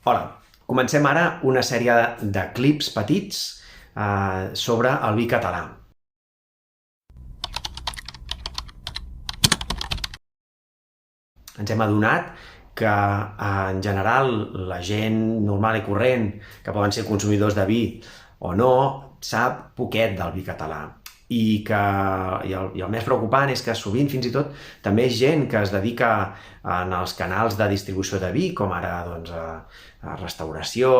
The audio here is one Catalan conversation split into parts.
Hola, comencem ara una sèrie de clips petits sobre el vi català. Ens hem adonat que en general la gent normal i corrent, que poden ser consumidors de vi o no, sap poquet del vi català. I el més preocupant és que sovint, fins i tot, també és gent que es dedica en els canals de distribució de vi, com ara doncs, a restauració,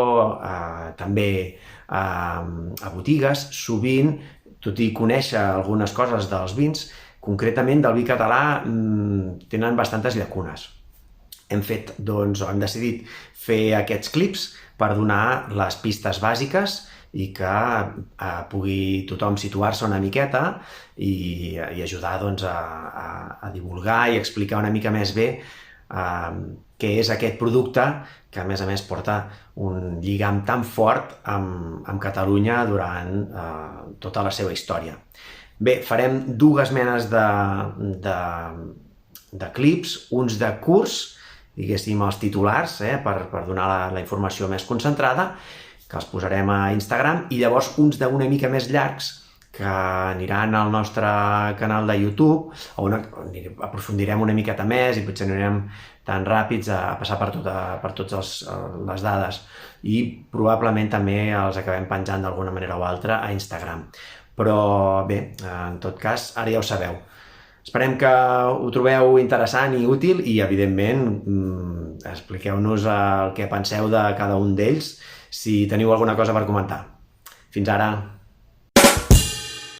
també a botigues, sovint, tot i conèixer algunes coses dels vins, concretament del vi català tenen bastantes llacunes. Hem decidit fer aquests clips per donar les pistes bàsiques i que pugui tothom situar-se una miqueta i ajudar a divulgar i explicar una mica més bé què és aquest producte que a més porta un lligam tan fort amb Catalunya durant tota la seva història. Bé, farem dues menes de clips, uns de curs, diguéssim els titulars, per donar la informació més concentrada, que els posarem a Instagram, i llavors uns d'una mica més llargs, que aniran al nostre canal de YouTube, on aprofundirem una miqueta més i potser no anirem tan ràpids a passar per totes les dades, i probablement també els acabem penjant d'alguna manera o altra a Instagram. Però bé, en tot cas, ara ja ho sabeu. Esperem que ho trobeu interessant i útil i, evidentment, expliqueu-nos el que penseu de cada un d'ells si teniu alguna cosa per comentar. Fins ara!